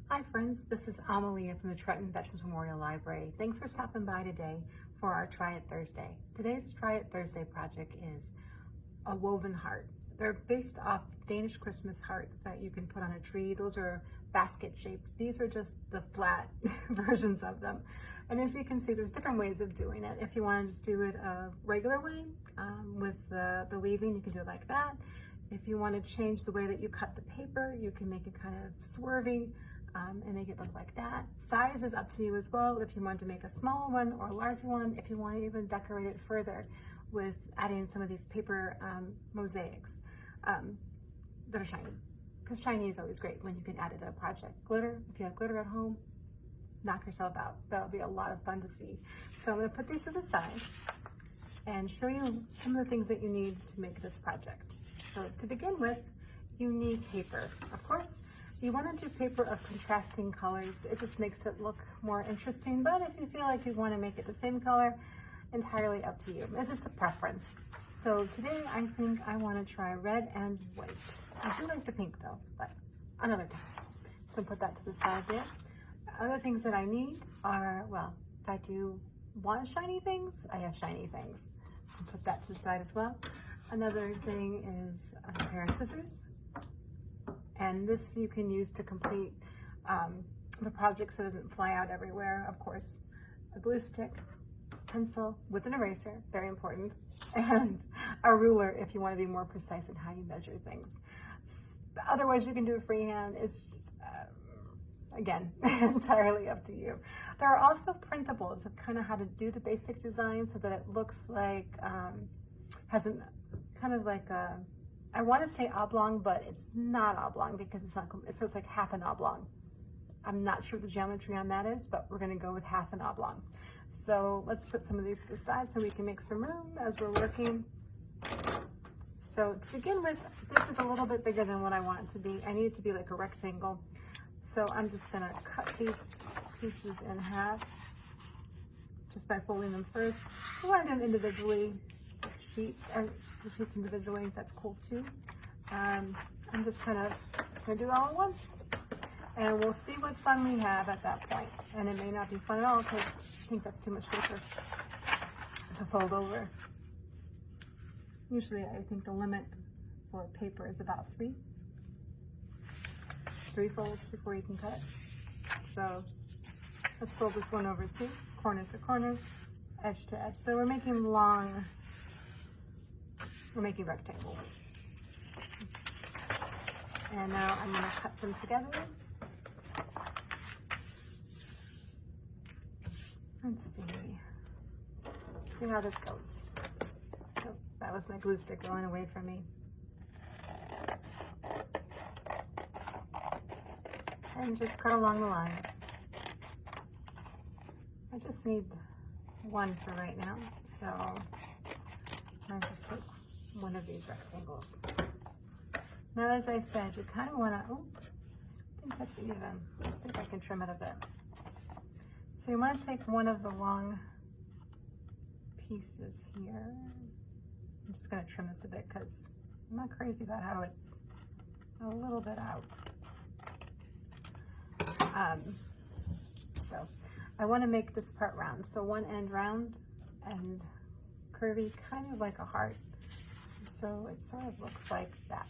Hi friends, this is Amalia from the Trenton Veterans Memorial Library. Thanks for stopping by today for our Try It Thursday. Today's Try It Thursday project is a woven heart. They're based off Danish Christmas hearts that you can put on a tree. Those are basket shaped. These are just the flat versions of them. And as you can see, there's different ways of doing it. If you want to just do it a regular way with the weaving, you can do it like that. If you want to change the way that you cut the paper, you can make it kind of swervy and make it look like that. Size is up to you as well. If you want to make a smaller one or a larger one, if you want to even decorate it further with adding some of these paper mosaics that are shiny. Because shiny is always great when you can add it to a project. Glitter, if you have glitter at home, knock yourself out. That'll be a lot of fun to see. So I'm going to put these to the side and show you some of the things that you need to make this project. So to begin with, you need paper. Of course, you want to do paper of contrasting colors. It just makes it look more interesting, but if you feel like you want to make it the same color, entirely up to you. It's just a preference. So today I think I want to try red and white. I do like the pink though, but another time. So put that to the side there. Other things that I need are, well, if I do want shiny things, I have shiny things. So put that to the side as well. Another thing is a pair of scissors. And this you can use to complete the project so it doesn't fly out everywhere. Of course, a glue stick, pencil with an eraser, very important, and a ruler if you want to be more precise in how you measure things. Otherwise, you can do it freehand. It's just, again, entirely up to you. There are also printables of kind of how to do the basic design so that it looks like, has an kind of like a, I want to say oblong, but it's not oblong because it's not, so it's like half an oblong. I'm not sure what the geometry on that is, but we're going to go with half an oblong. So let's put some of these to the side so we can make some room as we're working. So to begin with, this is a little bit bigger than what I want it to be. I need it to be like a rectangle. So I'm just going to cut these pieces in half just by folding them first. I want to do them individually, the sheets individually, that's cool too. I'm just kind of going to do it all in one. And we'll see what fun we have at that point. And it may not be fun at all because I think that's too much paper to fold over. Usually I think the limit for paper is about three folds before you can cut it. So let's fold this one over too, corner to corner, edge to edge. So we're making rectangles. And now I'm going to cut them together. Let's see how this goes. Oh, that was my glue stick going away from me. And just cut along the lines. I just need one for right now, so I just took one of these rectangles. Now, as I said, you kind of want to, oh, I think that's even. Let's see if I can trim it a bit. So you want to take one of the long pieces here. I'm just going to trim this a bit because I'm not crazy about how it's a little bit out. So I want to make this part round. So one end round and curvy, kind of like a heart. So it sort of looks like that.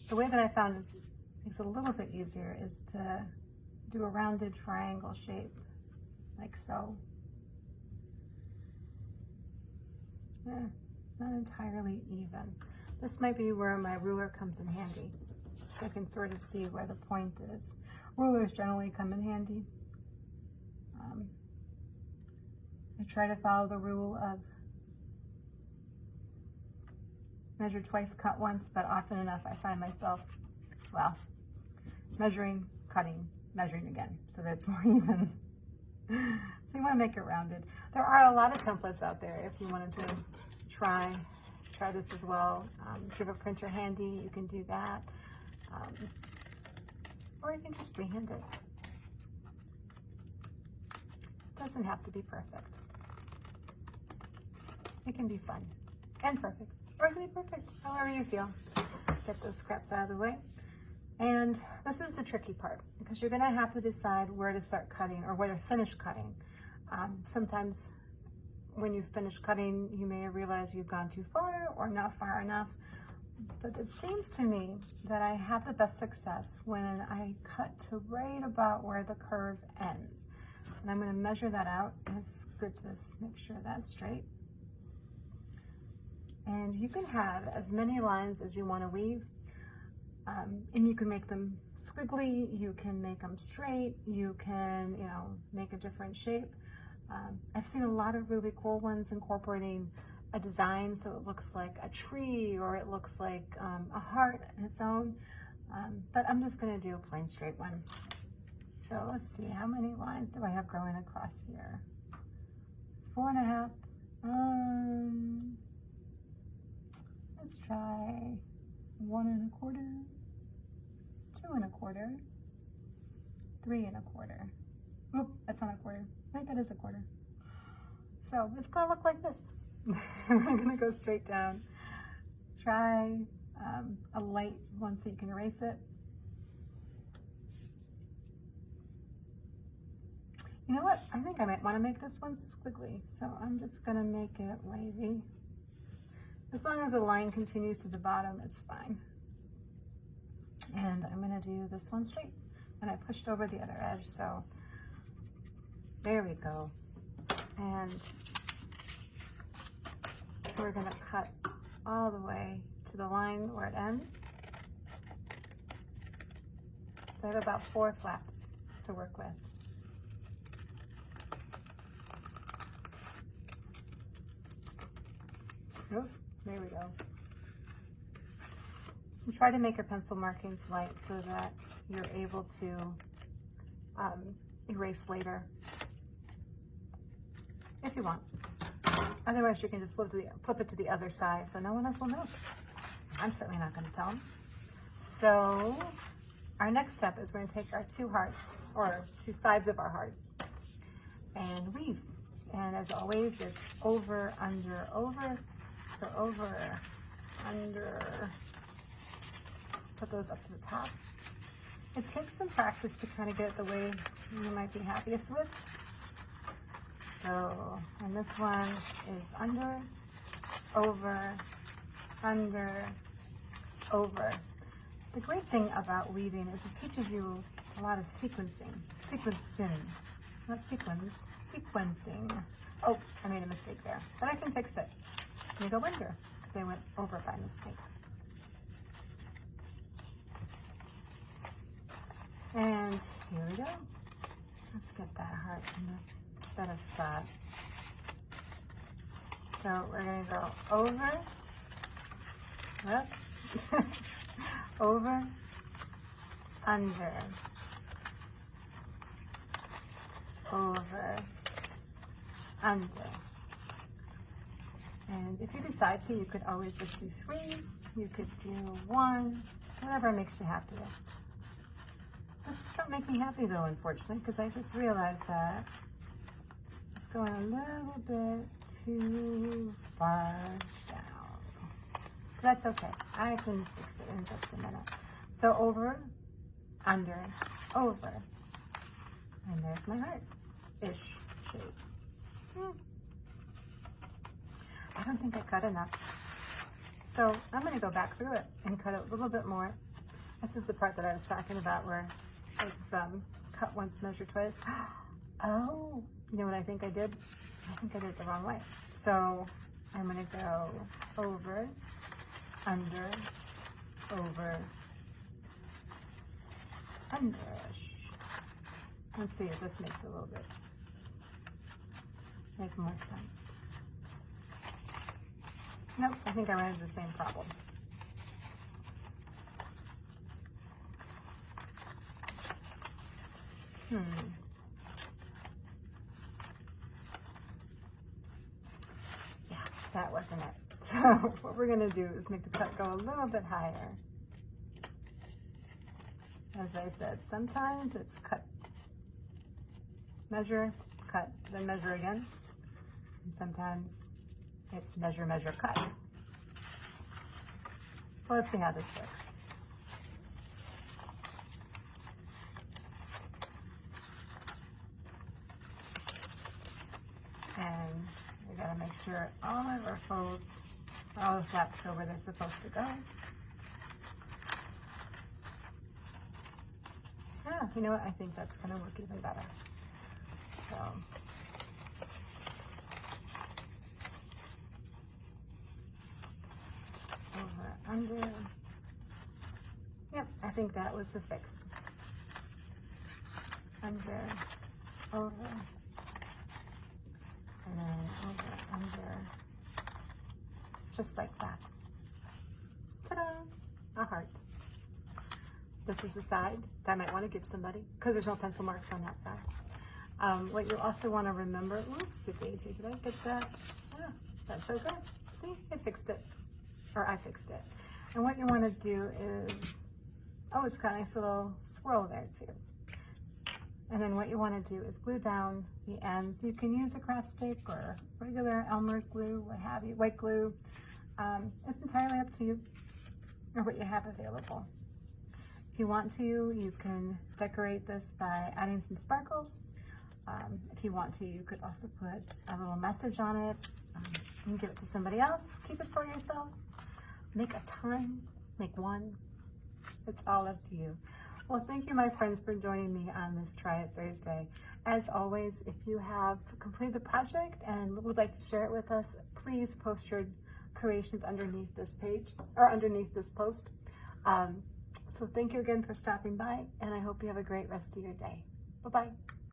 The way that I found is makes it a little bit easier is to do a rounded triangle shape, like so. Yeah, it's not entirely even. This might be where my ruler comes in handy, so I can sort of see where the point is. Rulers generally come in handy. I try to follow the rule of measure twice, cut once, but often enough I find myself, well, measuring, cutting, measuring again, so that it's more even. So you want to make it rounded. There are a lot of templates out there if you wanted to try this as well. If you have a printer handy, you can do that. Or you can just freehand it. It doesn't have to be perfect. It can be fun and perfect. Or it can be perfect, however you feel. Get those scraps out of the way. And this is the tricky part, because you're going to have to decide where to start cutting or where to finish cutting. Sometimes when you finish cutting, you may have realized you've gone too far or not far enough. But it seems to me that I have the best success when I cut to right about where the curve ends. And I'm going to measure that out. It's good to make sure that's straight. And you can have as many lines as you want to weave. And you can make them squiggly, you can make them straight, you can, make a different shape. I've seen a lot of really cool ones incorporating a design so it looks like a tree or it looks like a heart on its own. But I'm just going to do a plain straight one. So let's see, how many lines do I have going across here? It's 4.5. Let's try 1 1/4. 2 1/4, 3 1/4. Oop, that's not a quarter. Right, that is a quarter. So it's gonna look like this. I'm gonna go straight down. Try a light one so you can erase it. You know what? I think I might want to make this one squiggly. So I'm just gonna make it wavy. As long as the line continues to the bottom, it's fine. And I'm going to do this one straight. And I pushed over the other edge, so there we go. And we're going to cut all the way to the line where it ends. So I have about 4 flaps to work with. Oof, there we go. And try to make your pencil markings light so that you're able to erase later, if you want. Otherwise, you can just flip it to the other side so no one else will know. I'm certainly not going to tell them. So our next step is we're going to take our 2 hearts, or 2 sides of our hearts, and weave. And as always, it's over, under, over. So over, under, put those up to the top. It takes some practice to kind of get it the way you might be happiest with. So, and this one is under, over, over. The great thing about weaving is it teaches you a lot of sequencing, not sequence, sequencing. Oh, I made a mistake there, but I can fix it. Let me go under, because I went over by mistake. And here we go. Let's get that heart in a better spot. So we're going to go over, up, over, under, over, under. And if you decide to, you could always just do 3. You could do 1, whatever makes you happiest. This does not make me happy though, unfortunately, because I just realized that it's going a little bit too far down. But that's okay. I can fix it in just a minute. So over, under, over. And there's my heart-ish shape. I don't think I cut enough. So I'm going to go back through it and cut it a little bit more. This is the part that I was talking about where it's cut once, measure twice. Oh, you know what I think I did? I think I did it the wrong way. So I'm going to go over, under, over, under-ish. Let's see if this makes a little bit make more sense. Nope, I think I ran into the same problem. Yeah, that wasn't it. So what we're going to do is make the cut go a little bit higher. As I said, sometimes it's cut, measure, cut, then measure again. And sometimes it's measure, measure, cut. So let's see how this works. gotta make sure all of our folds, all the flaps go where they're supposed to go. Yeah, you know what? I think that's gonna work even better. So. Over, under. Yep, I think that was the fix. Under, over, and then over, under, just like that. Ta-da! A heart. This is the side that I might want to give somebody because there's no pencil marks on that side. What you also want to remember, oops, daisy, did I get that? Yeah, that's so good. See, I fixed it, or I fixed it. And what you want to do is, oh, it's got a nice little swirl there too. And then what you want to do is glue down the ends. You can use a craft stick or regular Elmer's glue, what have you, white glue. It's entirely up to you or what you have available. If you want to, you can decorate this by adding some sparkles. If you want to, you could also put a little message on it. You can give it to somebody else, keep it for yourself. Make a ton, make one. It's all up to you. Well, thank you, my friends, for joining me on this Try It Thursday. As always, if you have completed the project and would like to share it with us, please post your creations underneath this page or underneath this post. So thank you again for stopping by, and I hope you have a great rest of your day. Bye-bye.